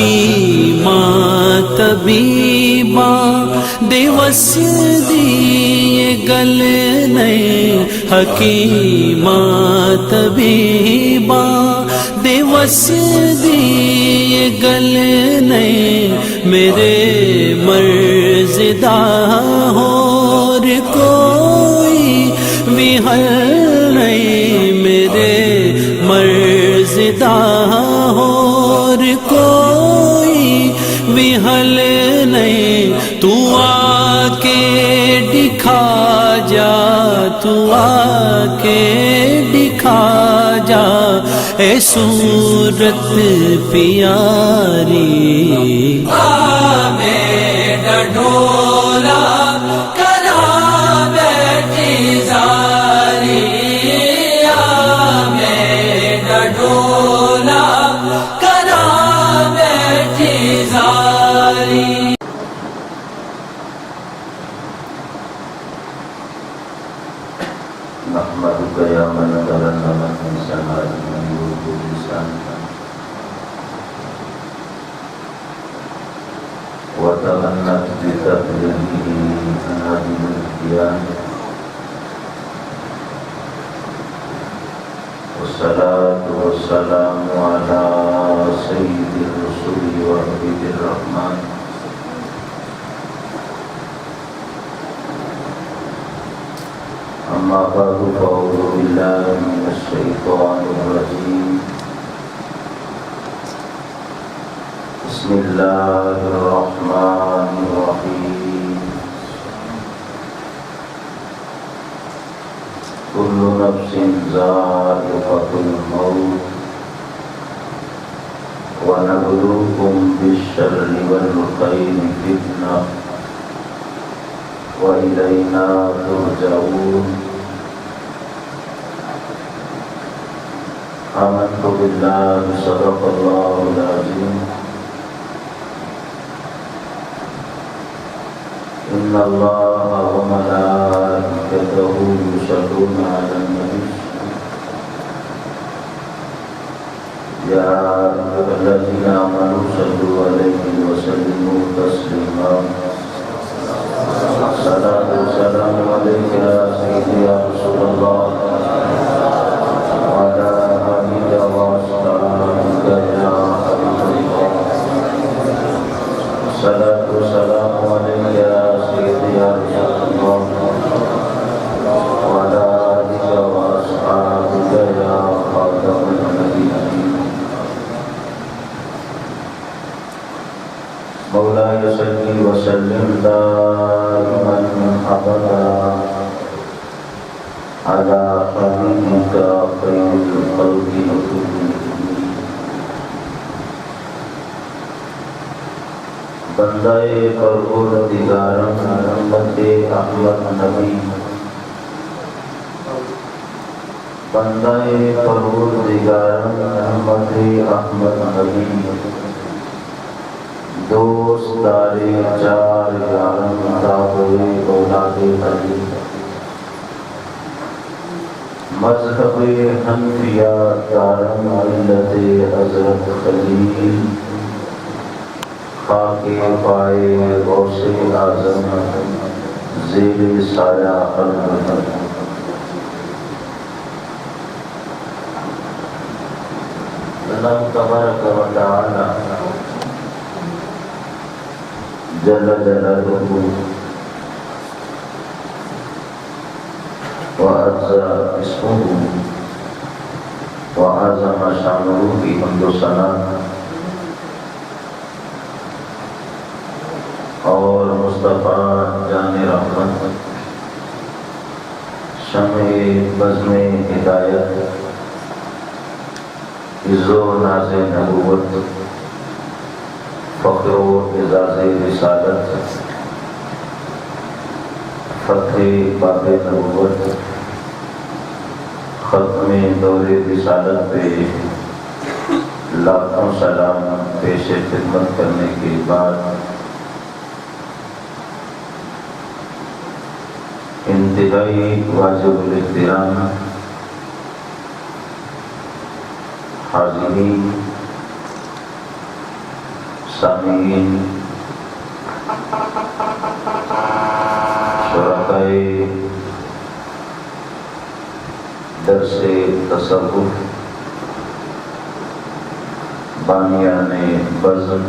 حکیماں طبیباں دیوس دیے گل نہیں حکیماں طبیباں دیوس دیے گل نہیں میرے مرزدہ اور کوئی بھی حل نہیں میرے مرزدہ اور کوئی بھی حل نہیں تو آ کے دکھا جا تو آ کے دکھا جا اے صورت پیاری ڈھولا کرا بیٹھی زاری ڈھولا کرا بیٹھی زاری نحمدک یا من ترنم من سماء النور بلسانک وتغنت بتقديره أنادم القيام والصلاة والسلام على سيد الرسل وحبيب الرحمن أما بعد فأعوذ بالله من الشيطان الرجيم بسم الله الرحمن الرحيم كل نفس ذائقة الموت ونبلوكم بالشر والخير فتنة وإلينا ترجعون آمنت بالله صدق الله العظيم إن الله وملائكته يصلون على النبي يا أيها الذين آمنوا صلوا عليه وسلموا تسليما الصلاة والسلام عليك يا سيدي يا رسول الله وعلى آلك وأصحابك يا حبيب الله الصلاة والسلام عليك يا سيدي يا رسول الله وعلى آلك وأصحابك يا خاتم النبيين مولاي صل وسلم دائما أبدا على حبيبك خير الخلق بندہ پروردگارم امت احمد نبی بندہ پروردگارم امت احمد نبی دوست دارے چار یارم تابعے اولاد علی مذہب حنفیہ دارم ملت حضرت خلیل خاک پائے غوث اعظم زیر سایہ البدر اللہ تبارک و تعالی جل جلالہ وعز اسمہ وعظم شانہ کی حمد و ثنا اور مصطفیٰ جان رحمت شمع بزم ہدایت عز و ناز نبوت فخر و اعزاز رسالت فتح باب نبوت ختم دور رسالت پہ لاکھوں سلام پیش خدمت کرنے کے بعد انتہائی واجب الاحترام حاضرین سامعین، شرکائے درس تصوف، بانیان بزم،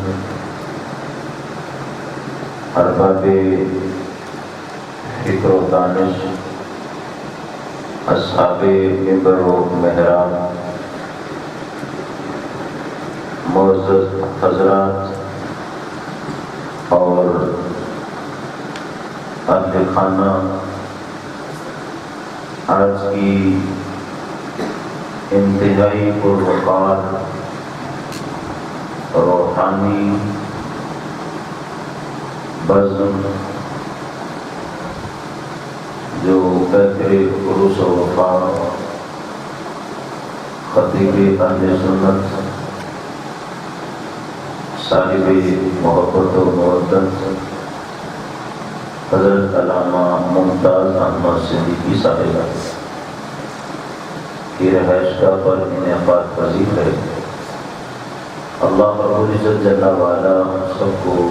ارباب فکر و دانش، اصحاب منبر و محراب، معزز حضرات اور اہل خانہ، آج کی انتہائی پروقار روحانی بزم جو بہتر عروس و وفا خطیب اہل سنت، صاحب محبت و مودت حضرت علامہ ممتاز احمد صدیقی صاحب کی رہائش گاہ پر انعقاد پذیر ہے۔ اللہ رب العزت جل وعلا ہم سب کو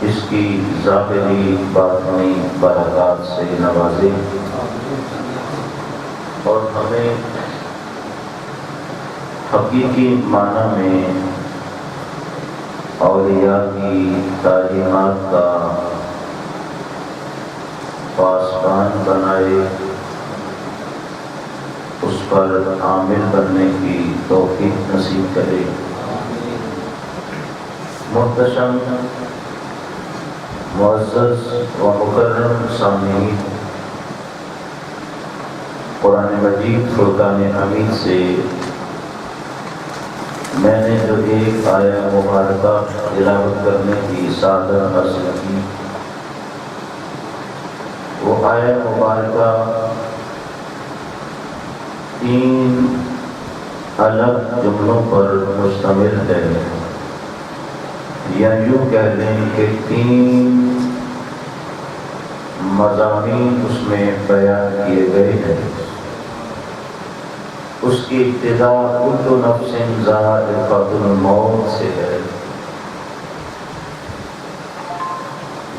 اس کی ظاہری باطنی برکات سے نوازے اور ہمیں حقیقی معنی میں اولیاء کی تعلیمات کا پاسبان بنائے، اس پر عامل بننے کی توفیق نصیب کرے۔ محتشم معزز و مکرم سامعین، قرآن مجید فرقان حمید سے میں نے جو ایک آیہ مبارکہ تلاوت کرنے کی سعادت حاصل کی، وہ آیہ مبارکہ 3 الگ جملوں پر مشتمل ہے، یا یوں کہہ لیں کہ 3 مضامین اس میں بیان کیے گئے ہیں۔ اس کی ابتدا کل نفس ذائقۃ الموت سے ہے،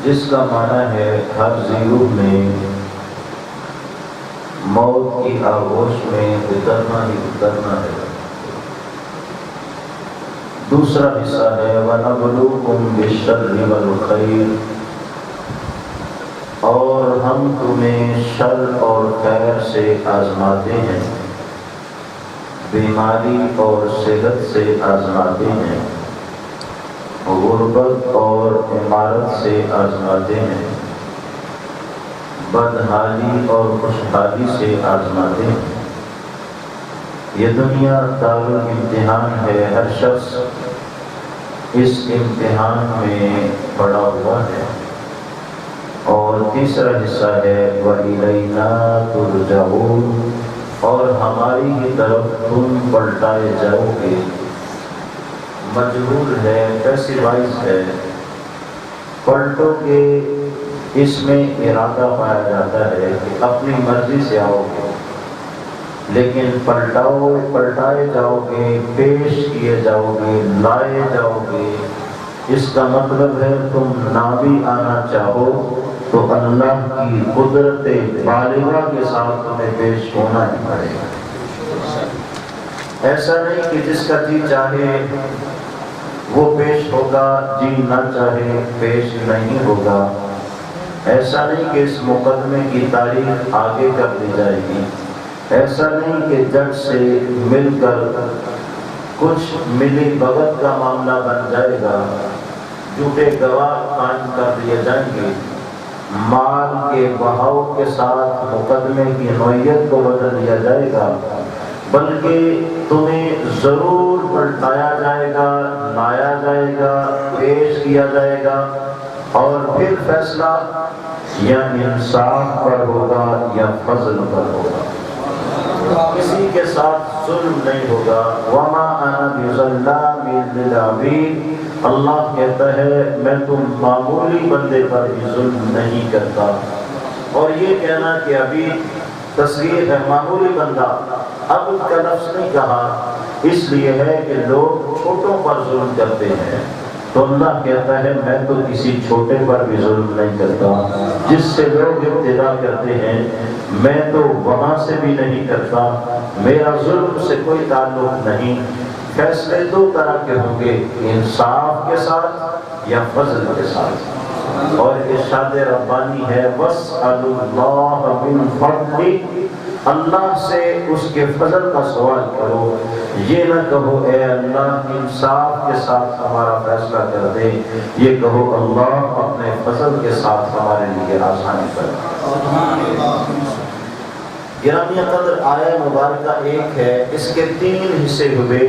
جس کا معنی ہے ہر ذی روح نے موت کی آغوش میں اترنا ہی اترنا ہے۔ دوسرا حصہ ہے وَنَبْلُوكُمْ بِالشَّرِّ وَالْخَيْرِ، اور ہم تمہیں شر اور خیر سے آزماتے ہیں، بیماری اور صحت سے آزماتے ہیں، غربت اور عمارت سے آزماتے ہیں، بدحالی اور خوشحالی سے آزماتے ہیں۔ یہ دنیا دارالامتحان ہے، ہر شخص اس امتحان میں پڑا ہوا ہے۔ اور تیسرا حصہ ہے وَإِلَيْنَا تُرْجَعُونَ، اور ہماری ہی طرف تم پلٹائے جاؤ گے۔ مجبور ہے، پیسیوائز ہے، پلٹو گے، اس میں ارادہ پایا جاتا ہے کہ اپنی مرضی سے آؤ گے، لیکن پلٹائے جاؤ گے، پیش کیے جاؤ گے، لائے جاؤ گے، اس کا مطلب ہے تم نہ بھی آنا چاہو تو اللہ کی قدرت بالغہ کے ساتھ تمہیں پیش ہونا ہی پڑے گا۔ ایسا نہیں کہ جس کا جی چاہے وہ پیش ہوگا، جی نہ چاہے پیش نہیں ہوگا۔ ایسا نہیں کہ اس مقدمے کی تاریخ آگے کر دی جائے گی۔ ایسا نہیں کہ جج سے مل کر کچھ ملی بھگت کا معاملہ بن جائے گا، جھوٹے گواہ قائم کر دیے جائیں گے، مال کے بہاؤ کے ساتھ مقدمے کی نوعیت کو بدل دیا جائے گا، بلکہ تمہیں ضرور پلٹایا جائے گا، لایا جائے گا، پیش کیا جائے گا، اور پھر فیصلہ یا انصاف پر ہوگا یا فضل پر ہوگا۔ کسی کے ساتھ ظلم نہیں ہوگا۔ وَمَا أَنَا بِظَلَّامٍ لِّلْعَبِيدِ، اللہ کہتا ہے میں تم معمولی بندے پر بھی ظلم نہیں کرتا۔ اور یہ کہنا کہ ابھی تصویر ہے معمولی بندہ، اب کا لفظ نہیں کہا، اس لیے ہے کہ لوگ چھوٹوں پر ظلم کرتے ہیں، تو اللہ کہتا ہے میں تو کسی چھوٹے پر بھی ظلم نہیں کرتا، جس سے لوگ ابتدا کرتے ہیں میں تو وہاں سے بھی نہیں کرتا، میرا ظلم سے کوئی تعلق نہیں۔ فیصلے دو طرح کے ہوں گے، انصاف کے ساتھ یا فضل کے ساتھ، اور ارشاد ربانی ہے وَاسْأَلُوا اللَّهَ مِنْ فَضْلِهِ، اللہ سے اس کے فضل کا سوال کرو، یہ نہ کہو اے اللہ انصاف کے ساتھ ہمارا فیصلہ کر دے، یہ کہو اللہ اپنے فضل کے ساتھ ہمارے لیے آسانی کر دے۔ گرامی قدر آیہ مبارکہ ایک ہے، اس کے 3 حصے ہوئے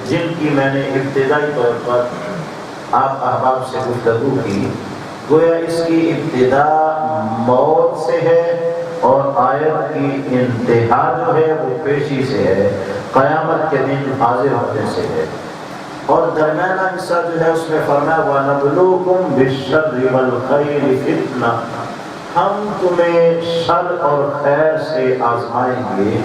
جن کی میں نے ابتدائی طور پر آپ احباب سے گفتگو کی۔ گویا اس کی ابتدا موت سے ہے اور آیت کی انتہا جو ہے وہ پیشی سے ہے، قیامت کے دن حاضر ہونے سے ہے، اور درمیانہ حصہ جو ہے اس میں فرمایا وَنَبْلُوكُمْ بِالشَّرِّ وَالْخَيْرِ فِتْنَةً، ہم تمہیں شر اور خیر سے آزمائیں گے۔